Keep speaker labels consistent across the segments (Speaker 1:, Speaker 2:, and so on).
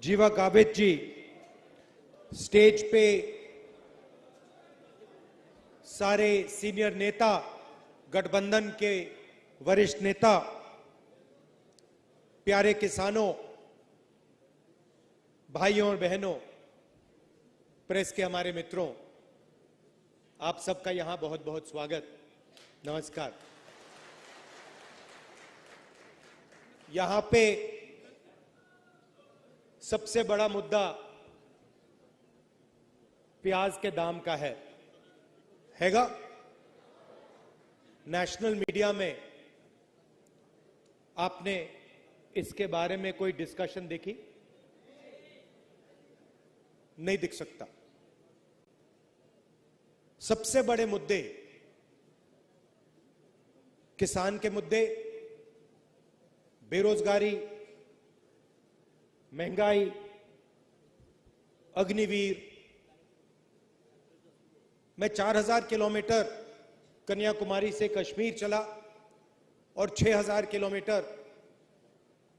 Speaker 1: जीवा गावित जी स्टेज पे, सारे सीनियर नेता, गठबंधन के वरिष्ठ नेता, प्यारे किसानों, भाइयों और बहनों, प्रेस के हमारे मित्रों, आप सबका यहां बहुत बहुत स्वागत, नमस्कार। यहां पे सबसे बड़ा मुद्दा प्याज के दाम का हैगा। नेशनल मीडिया में आपने इसके बारे में कोई डिस्कशन देखी? नहीं दिख सकता। सबसे बड़े मुद्दे, किसान के मुद्दे, बेरोजगारी, महंगाई, अग्निवीर। मैं 4000 किलोमीटर कन्याकुमारी से कश्मीर चला और 6000 किलोमीटर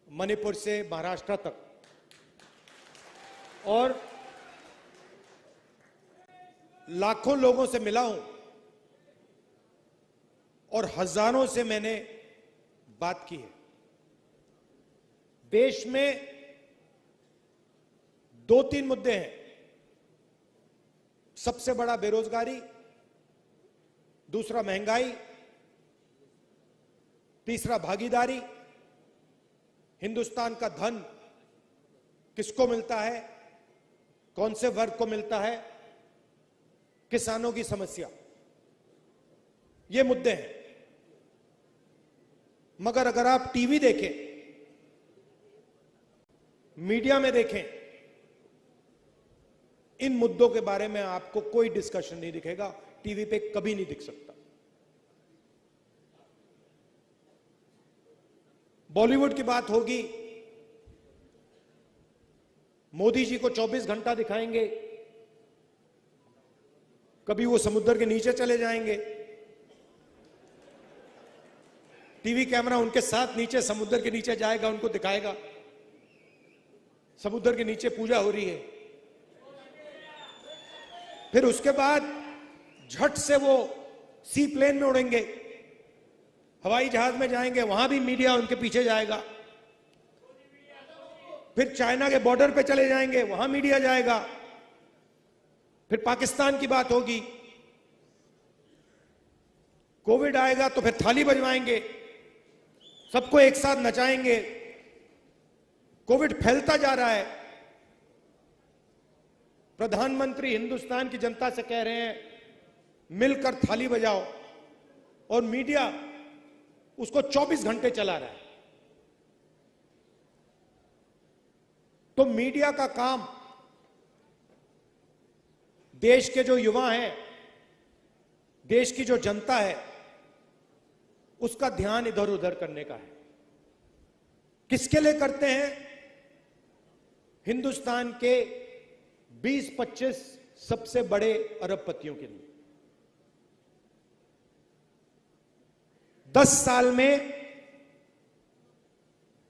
Speaker 1: मणिपुर से महाराष्ट्र तक, और लाखों लोगों से मिला हूं और हजारों से मैंने बात की है। देश में 2-3 मुद्दे हैं। सबसे बड़ा बेरोजगारी, दूसरा महंगाई, तीसरा भागीदारी। हिंदुस्तान का धन किसको मिलता है, कौन से वर्ग को मिलता है, किसानों की समस्या, ये मुद्दे हैं। मगर अगर आप टीवी देखें, मीडिया में देखें, इन मुद्दों के बारे में आपको कोई डिस्कशन नहीं दिखेगा। टीवी पे कभी नहीं दिख सकता। बॉलीवुड की बात होगी, मोदी जी को 24 घंटा दिखाएंगे, कभी वो समुद्र के नीचे चले जाएंगे, टीवी कैमरा उनके साथ नीचे समुद्र के नीचे जाएगा, उनको दिखाएगा समुद्र के नीचे पूजा हो रही है। फिर उसके बाद झट से वो सी प्लेन में उड़ेंगे, हवाई जहाज में जाएंगे, वहां भी मीडिया उनके पीछे जाएगा। फिर चाइना के बॉर्डर पे चले जाएंगे, वहां मीडिया जाएगा। फिर पाकिस्तान की बात होगी, कोविड आएगा तो फिर थाली बजवाएंगे, सबको एक साथ नचाएंगे। कोविड फैलता जा रहा है, प्रधानमंत्री हिंदुस्तान की जनता से कह रहे हैं मिलकर थाली बजाओ, और मीडिया उसको 24 घंटे चला रहा है। तो मीडिया का काम देश के जो युवा हैं, देश की जो जनता है, उसका ध्यान इधर उधर करने का है। किसके लिए करते हैं? हिंदुस्तान के 20-25 सबसे बड़े अरबपतियों के लिए। 10 साल में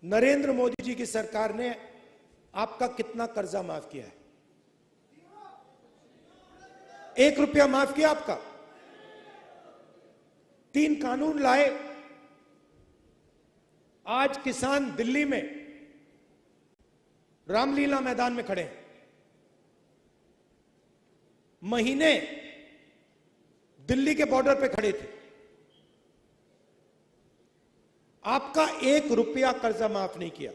Speaker 1: नरेंद्र मोदी जी की सरकार ने आपका कितना कर्जा माफ किया है? 1 रुपया माफ किया आपका? 3 कानून लाए। आज किसान दिल्ली में रामलीला मैदान में खड़े हैं। महीने दिल्ली के बॉर्डर पे खड़े थे। आपका 1 रुपया कर्जा माफ नहीं किया,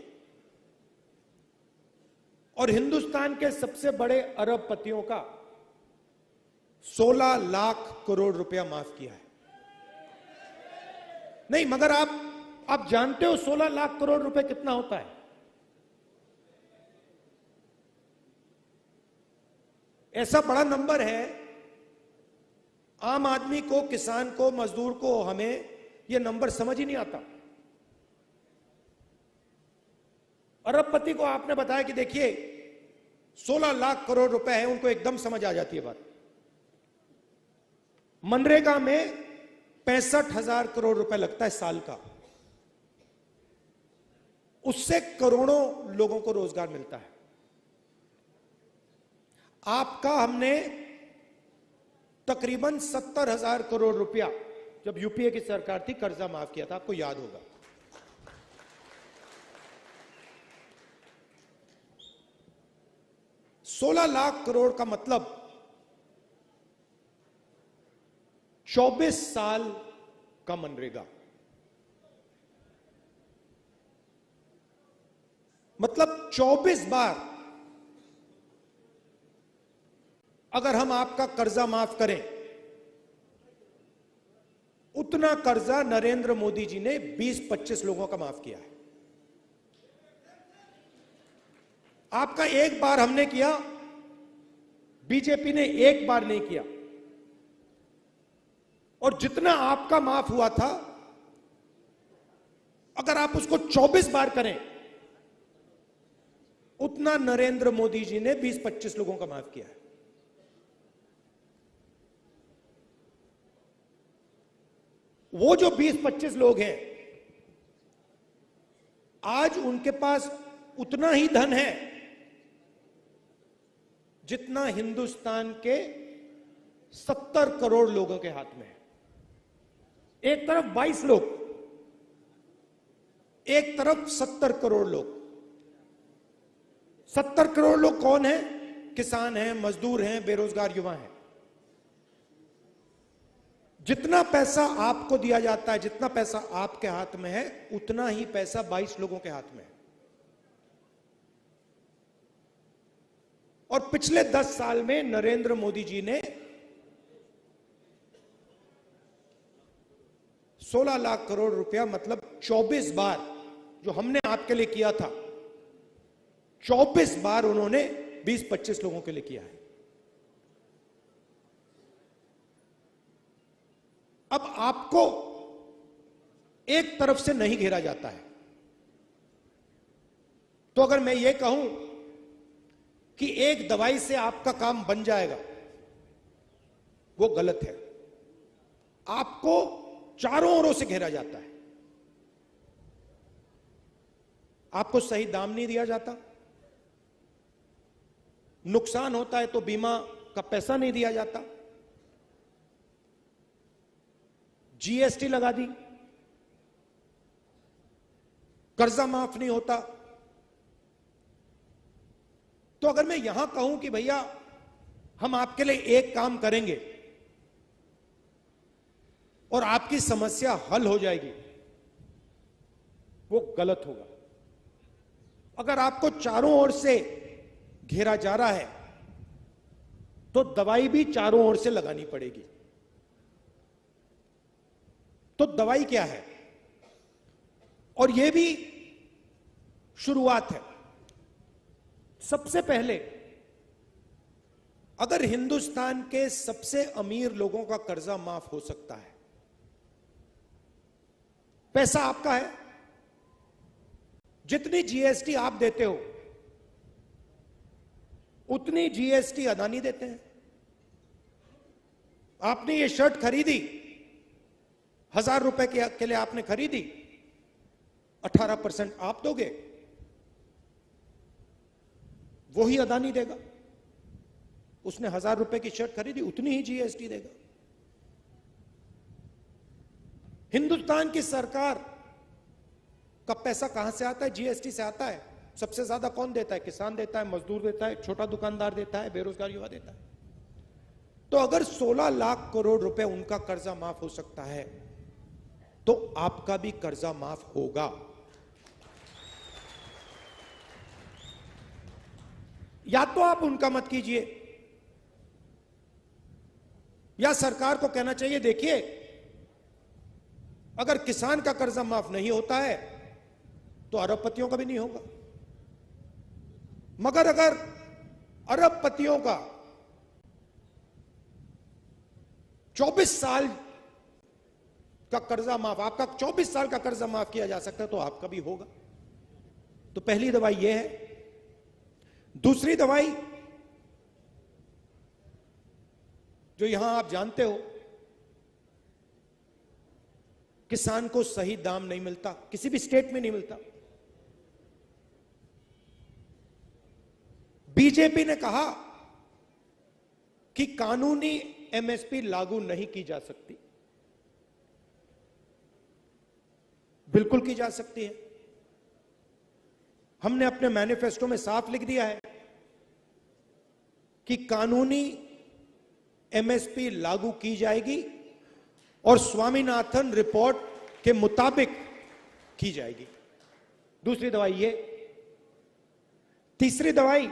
Speaker 1: और हिंदुस्तान के सबसे बड़े अरबपतियों का 16 लाख करोड़ रुपया माफ किया है। नहीं, मगर आप जानते हो 16 लाख करोड़ रुपए कितना होता है? ऐसा बड़ा नंबर है। आम आदमी को, किसान को, मजदूर को, हमें यह नंबर समझ ही नहीं आता। अरबपति को आपने बताया कि देखिए 16 लाख करोड़ रुपए है, उनको एकदम समझ आ जाती है बात। मनरेगा में 65,000 करोड़ रुपए लगता है साल का। उससे करोड़ों लोगों को रोजगार मिलता है। आपका हमने तकरीबन 70,000 करोड़ रुपया जब यूपीए की सरकार थी कर्जा माफ किया था, आपको याद होगा। ₹16 लाख करोड़ का मतलब 24 साल का मनरेगा, मतलब 24 बार अगर हम आपका कर्जा माफ करें, उतना कर्जा नरेंद्र मोदी जी ने 20-25 लोगों का माफ किया है। आपका एक बार हमने किया, बीजेपी ने एक बार नहीं किया। और जितना आपका माफ हुआ था, अगर आप उसको 24 बार करें, उतना नरेंद्र मोदी जी ने 20-25 लोगों का माफ किया है। वो जो 20-25 लोग हैं, आज उनके पास उतना ही धन है जितना हिंदुस्तान के 70 करोड़ लोगों के हाथ में है। एक तरफ 22 लोग, एक तरफ 70 करोड़ लोग। 70 करोड़ लोग कौन है? किसान हैं, मजदूर हैं, बेरोजगार युवा हैं। जितना पैसा आपको दिया जाता है, जितना पैसा आपके हाथ में है, उतना ही पैसा 22 लोगों के हाथ में है। और पिछले 10 साल में नरेंद्र मोदी जी ने 16 लाख करोड़ रुपया, मतलब 24 बार जो हमने आपके लिए किया था, 24 बार उन्होंने 20-25 लोगों के लिए किया है। अब आपको एक तरफ से नहीं घेरा जाता है। तो अगर मैं ये कहूं कि एक दवाई से आपका काम बन जाएगा, वो गलत है। आपको चारों ओरों से घेरा जाता है। आपको सही दाम नहीं दिया जाता, नुकसान होता है तो बीमा का पैसा नहीं दिया जाता, जीएसटी लगा दी, कर्जा माफ नहीं होता। तो अगर मैं यहां कहूं कि भैया हम आपके लिए एक काम करेंगे और आपकी समस्या हल हो जाएगी, वो गलत होगा। अगर आपको चारों ओर से घेरा जा रहा है, तो दवाई भी चारों ओर से लगानी पड़ेगी। तो दवाई क्या है? और यह भी शुरुआत है। सबसे पहले अगर हिंदुस्तान के सबसे अमीर लोगों का कर्जा माफ हो सकता है, पैसा आपका है, जितनी जीएसटी आप देते हो उतनी जीएसटी अदानी देते हैं। आपने ये शर्ट खरीदी, 1000 रुपए के लिए आपने खरीदी, 18% आप दोगे, वही अदानी देगा। उसने 1000 रुपए की शर्ट खरीदी, उतनी ही जीएसटी देगा। हिंदुस्तान की सरकार का पैसा कहां से आता है? जीएसटी से आता है। सबसे ज्यादा कौन देता है? किसान देता है, मजदूर देता है, छोटा दुकानदार देता है, बेरोजगार युवा देता है। तो अगर 16 लाख करोड़ रुपए उनका कर्जा माफ हो सकता है, तो आपका भी कर्जा माफ होगा। या तो आप उनका मत कीजिए, या सरकार को कहना चाहिए, देखिए अगर किसान का कर्जा माफ नहीं होता है तो अरबपतियों का भी नहीं होगा। मगर अगर अरबपतियों का 24 साल का कर्जा माफ, आपका 24 साल का कर्जा माफ किया जा सकता है, तो आपका भी होगा। तो पहली दवाई यह है। दूसरी दवाई जो यहां आप जानते हो, किसान को सही दाम नहीं मिलता, किसी भी स्टेट में नहीं मिलता। बीजेपी ने कहा कि कानूनी एमएसपी लागू नहीं की जा सकती। बिल्कुल की जा सकती है। हमने अपने मैनिफेस्टो में साफ लिख दिया है कि कानूनी एमएसपी लागू की जाएगी और स्वामीनाथन रिपोर्ट के मुताबिक की जाएगी। दूसरी दवाई ये। तीसरी दवाई,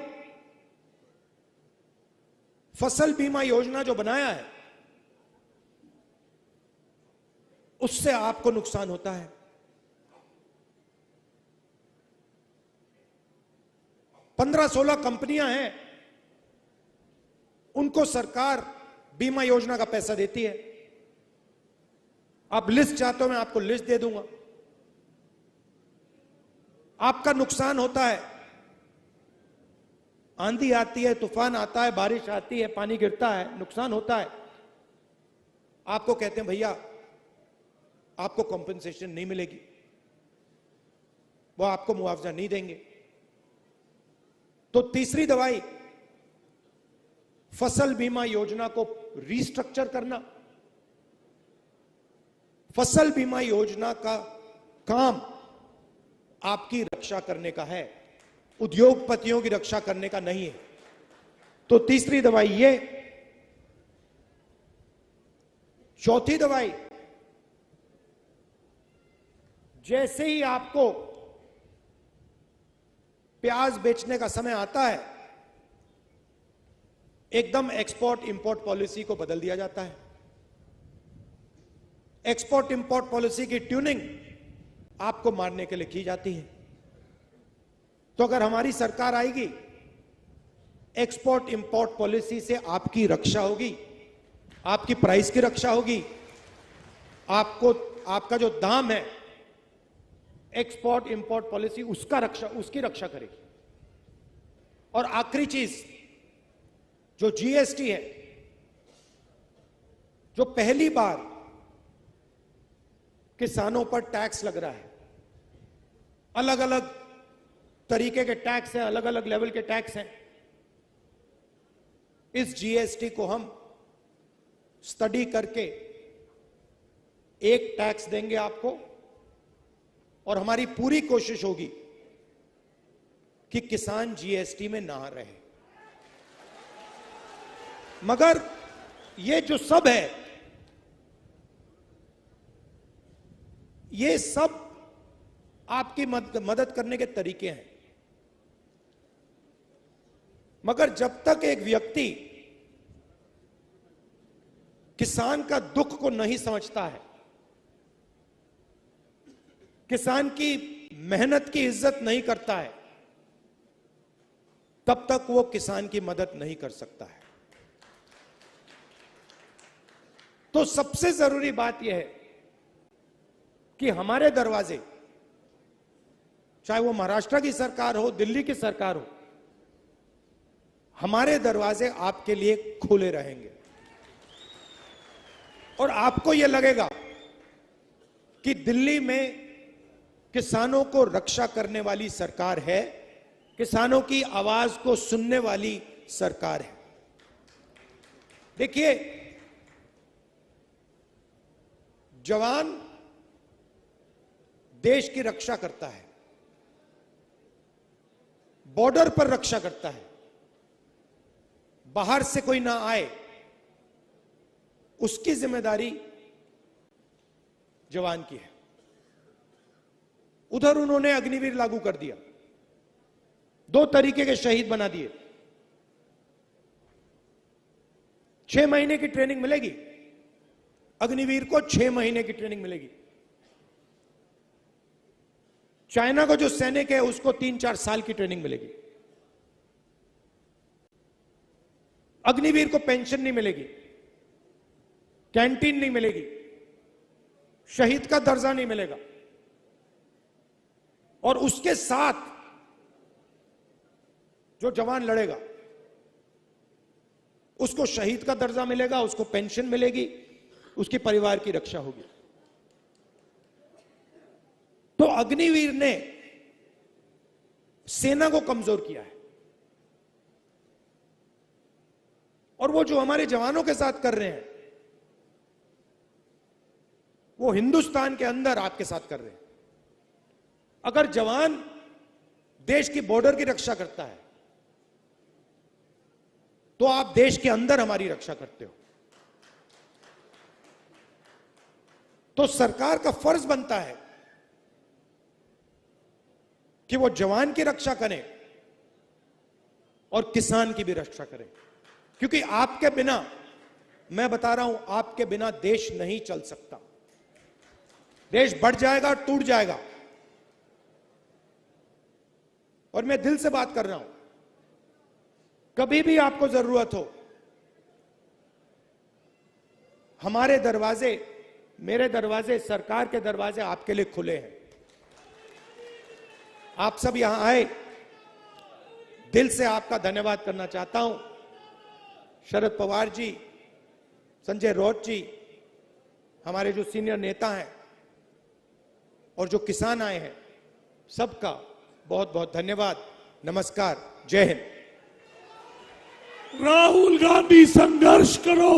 Speaker 1: फसल बीमा योजना जो बनाया है उससे आपको नुकसान होता है। 15-16 कंपनियां हैं, उनको सरकार बीमा योजना का पैसा देती है। आप लिस्ट चाहते हो, मैं आपको लिस्ट दे दूंगा। आपका नुकसान होता है, आंधी आती है, तूफान आता है, बारिश आती है, पानी गिरता है, नुकसान होता है। आपको कहते हैं भैया आपको कॉम्पेंसेशन नहीं मिलेगी, वो आपको मुआवजा नहीं देंगे। तो तीसरी दवाई, फसल बीमा योजना को रीस्ट्रक्चर करना। फसल बीमा योजना का काम आपकी रक्षा करने का है, उद्योगपतियों की रक्षा करने का नहीं है। तो तीसरी दवाई ये। चौथी दवाई, जैसे ही आपको प्याज बेचने का समय आता है, एकदम एक्सपोर्ट इंपोर्ट पॉलिसी को बदल दिया जाता है। एक्सपोर्ट इंपोर्ट पॉलिसी की ट्यूनिंग आपको मारने के लिए की जाती है। तो अगर हमारी सरकार आएगी, एक्सपोर्ट इंपोर्ट पॉलिसी से आपकी रक्षा होगी, आपकी प्राइस की रक्षा होगी, आपको आपका जो दाम है, एक्सपोर्ट इंपोर्ट पॉलिसी उसकी रक्षा करेगी। और आखिरी चीज जो जीएसटी है, जो पहली बार किसानों पर टैक्स लग रहा है, अलग अलग तरीके के टैक्स हैं, अलग अलग लेवल के टैक्स हैं। इस जीएसटी को हम स्टडी करके एक टैक्स देंगे आपको, और हमारी पूरी कोशिश होगी कि किसान जीएसटी में ना रहे। मगर ये जो सब है, ये सब आपकी मदद करने के तरीके हैं। मगर जब तक एक व्यक्ति किसान का दुख को नहीं समझता है, किसान की मेहनत की इज्जत नहीं करता है, तब तक वो किसान की मदद नहीं कर सकता है। तो सबसे जरूरी बात यह है कि हमारे दरवाजे, चाहे वो महाराष्ट्र की सरकार हो, दिल्ली की सरकार हो, हमारे दरवाजे आपके लिए खुले रहेंगे। और आपको यह लगेगा कि दिल्ली में किसानों को रक्षा करने वाली सरकार है, किसानों की आवाज को सुनने वाली सरकार है। देखिए, जवान देश की रक्षा करता है, बॉर्डर पर रक्षा करता है, बाहर से कोई ना आए, उसकी जिम्मेदारी जवान की है। उधर उन्होंने अग्निवीर लागू कर दिया, 2 तरीके के शहीद बना दिए। 6 महीने की ट्रेनिंग मिलेगी अग्निवीर को, 6 महीने की ट्रेनिंग मिलेगी। चाइना को जो सैनिक है उसको 3-4 साल की ट्रेनिंग मिलेगी। अग्निवीर को पेंशन नहीं मिलेगी, कैंटीन नहीं मिलेगी, शहीद का दर्जा नहीं मिलेगा, और उसके साथ जो जवान लड़ेगा उसको शहीद का दर्जा मिलेगा, उसको पेंशन मिलेगी, उसके परिवार की रक्षा होगी। तो अग्निवीर ने सेना को कमजोर किया है, और वो जो हमारे जवानों के साथ कर रहे हैं, वो हिंदुस्तान के अंदर आपके साथ कर रहे हैं। अगर जवान देश की बॉर्डर की रक्षा करता है तो आप देश के अंदर हमारी रक्षा करते हो। तो सरकार का फर्ज बनता है कि वो जवान की रक्षा करें और किसान की भी रक्षा करें, क्योंकि आपके बिना, मैं बता रहा हूं, आपके बिना देश नहीं चल सकता। देश बढ़ जाएगा, टूट जाएगा। और मैं दिल से बात कर रहा हूं, कभी भी आपको जरूरत हो, हमारे दरवाजे, मेरे दरवाजे, सरकार के दरवाजे आपके लिए खुले हैं। आप सब यहां आए, दिल से आपका धन्यवाद करना चाहता हूं। शरद पवार जी, संजय राउत जी, हमारे जो सीनियर नेता हैं और जो किसान आए हैं, सबका बहुत बहुत धन्यवाद। नमस्कार, जय हिंद।
Speaker 2: राहुल गांधी संघर्ष करो।